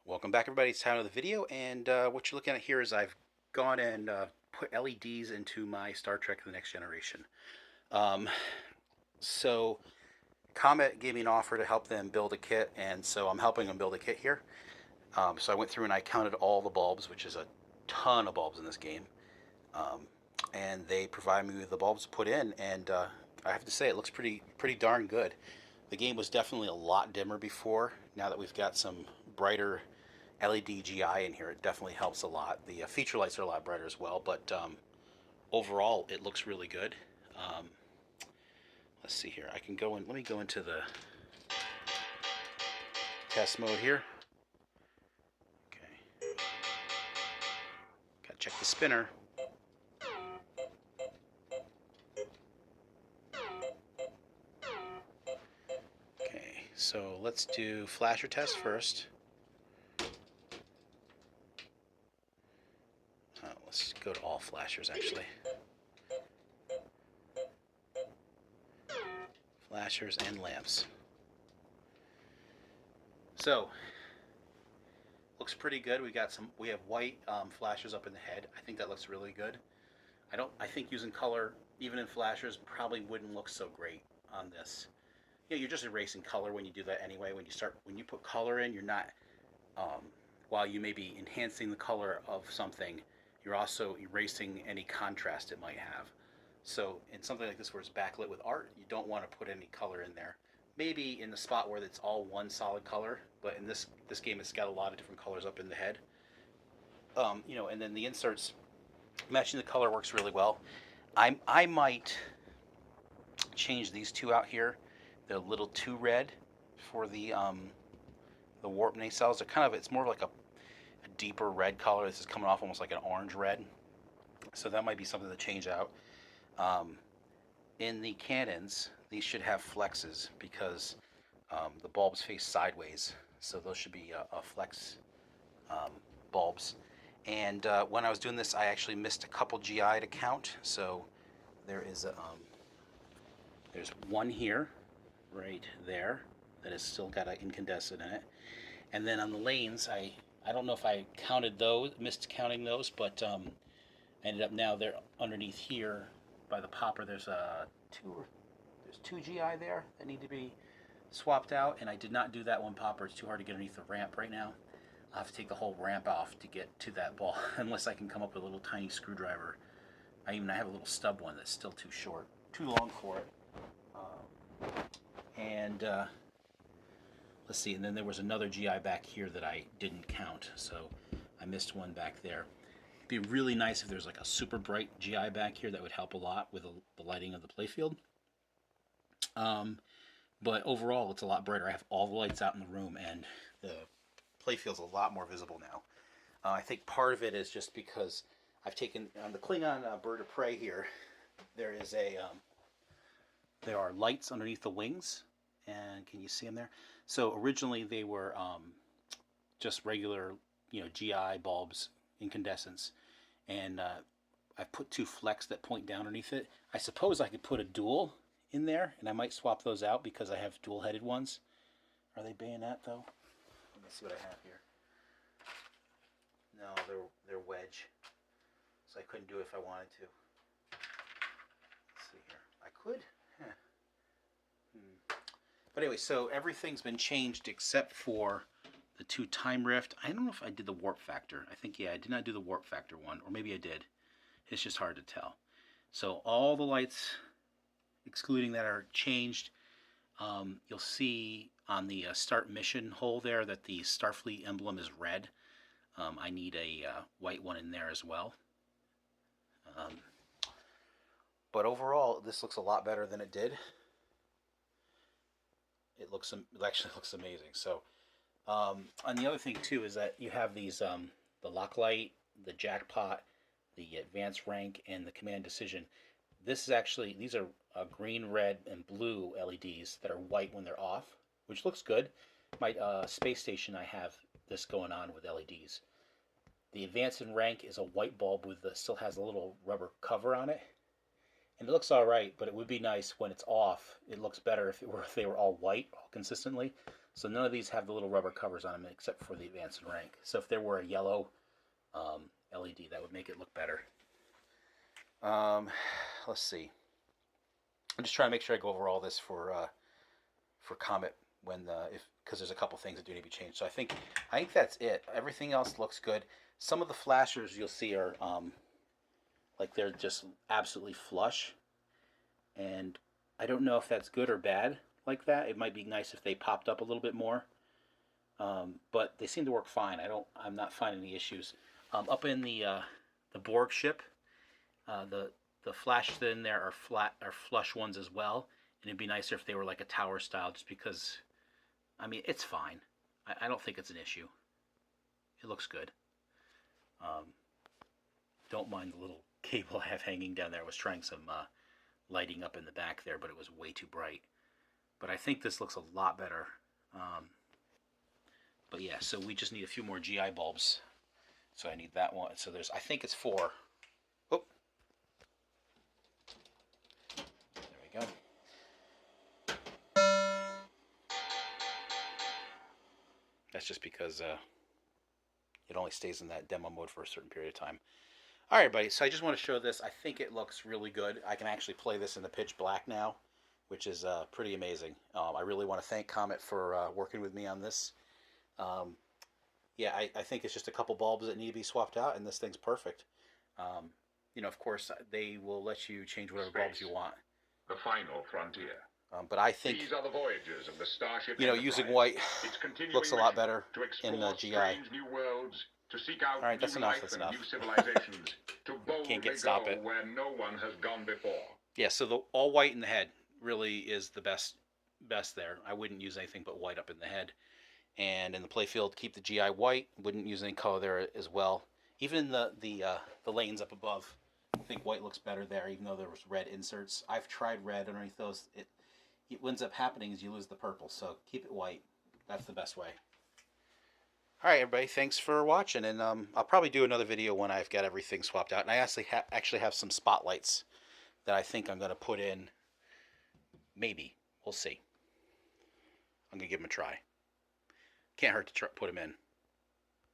Welcome back, everybody. It's time of the video, and what you're looking at here is I've gone and put LEDs into my Star Trek: The Next Generation. Um, so Comet gave me an offer to help them build a kit, and so I'm helping them build a kit here. So I went through and I counted all the bulbs, which is a ton of bulbs in this game, um, and they provide me with the bulbs to put in, and I have to say it looks pretty darn good. The game was definitely a lot dimmer before. Now that we've got some brighter LED GI in here, it definitely helps a lot. The feature lights are a lot brighter as well, but overall it looks really good. Um, let's see here. I can go in. Let me go into the test mode here. Okay. Gotta check the spinner. Okay, so let's do flasher test first. Let's go to all flashers actually. Flashers and lamps. So looks pretty good. We have white flashers up in the head. I think that looks really good. I think using color even in flashers probably wouldn't look so great on this. Yeah, you're just erasing color when you do that anyway. When you put color in, you're not while you may be enhancing the color of something, you're also erasing any contrast it might have. So in something like this where it's backlit with art, you don't want to put any color in there. Maybe in the spot where it's all one solid color, but in this game it's got a lot of different colors up in the head. And then the inserts matching the color works really well. I might change these two out here. They're a little too red for the warp nacelles. They're kind of, it's more like a deeper red color. This is coming off almost like an orange red. So that might be something to change out. In the cannons, these should have flexes because the bulbs face sideways. So those should be a flex bulbs. And when I was doing this, I actually missed a couple GI to count. So there is there's one here, right there, that has still got an incandescent in it. And then on the lanes, I don't know if I counted those, missed counting those, but I ended up now they're underneath here by the popper. There's two GI there that need to be swapped out, and I did not do that one popper. It's too hard to get underneath the ramp right now. I'll have to take the whole ramp off to get to that ball, unless I can come up with a little tiny screwdriver. I have a little stub one that's still too short, too long for it. And let's see, and then there was another GI back here that I didn't count, so I missed one back there. It'd be really nice if there's like a super bright GI back here. That would help a lot with the lighting of the playfield. But overall, it's a lot brighter. I have all the lights out in the room, and the playfield's a lot more visible now. I think part of it is just because I've taken on the Klingon bird of prey here. There is there are lights underneath the wings, and can you see them there? So originally they were just regular, GI bulbs, incandescents, and I put two flex that point down underneath it. I suppose I could put a dual in there, and I might swap those out because I have dual-headed ones. Are they bayonet though? Let me see what I have here. No, they're wedge, so I couldn't do it if I wanted to. Let's see here. I could. But anyway, so everything's been changed except for the two time rift. I don't know if I did the warp factor. I think, yeah, I did not do the warp factor one, or maybe I did. It's just hard to tell. So all the lights, excluding that, are changed. You'll see on the start mission hole there that the Starfleet emblem is red. I need a white one in there as well. But overall, this looks a lot better than it did. It actually looks amazing. So, and the other thing too is that you have these the lock light, the jackpot, the advanced rank, and the command decision. These are green, red, and blue LEDs that are white when they're off, which looks good. My space station, I have this going on with LEDs. The advanced and rank is a white bulb still has a little rubber cover on it. And it looks all right, but it would be nice when it's off. It looks better if they were all white all consistently. So none of these have the little rubber covers on them except for the advanced and rank. So if there were a yellow LED, that would make it look better. Let's see. I'm just trying to make sure I go over all this for Comet because there's a couple things that do need to be changed. So I think that's it. Everything else looks good. Some of the flashers you'll see are like they're just absolutely flush, and I don't know if that's good or bad like that. It might be nice if they popped up a little bit more, but they seem to work fine. I'm not finding any issues. Up in the Borg ship, the flashes in there are flush ones as well, and it'd be nicer if they were like a tower style, just because, I mean, it's fine. I don't think it's an issue. It looks good. Don't mind the little cable I have hanging down there. I was trying some lighting up in the back there, but it was way too bright. But I think this looks a lot better. But yeah, so we just need a few more GI bulbs. So I need that one. So I think it's 4. Oh, there we go. That's just because it only stays in that demo mode for a certain period of time. All right, buddy. So I just want to show this. I think it looks really good. I can actually play this in the pitch black now, which is pretty amazing. I really want to thank Comet for working with me on this. Yeah, I think it's just a couple bulbs that need to be swapped out, and this thing's perfect. You know, of course, they will let you change whatever bulbs you want. The final frontier. But I think, these are the voyages of the Starship you know, using white looks a lot better in GI. New worlds, to seek out all right, that's enough. That's enough. New civilizations, to boldly Stop it. Where no one has gone before. Yeah, so the all white in the head really is the best there. I wouldn't use anything but white up in the head. And in the playfield, keep the GI white. Wouldn't use any color there as well. Even the lanes up above, I think white looks better there, even though there was red inserts. I've tried red underneath those. What ends up happening is you lose the purple, so keep it white. That's the best way. All right, everybody, thanks for watching, and I'll probably do another video when I've got everything swapped out. And I actually have some spotlights that I think I'm going to put in. Maybe. We'll see. I'm going to give them a try. Can't hurt to put them in.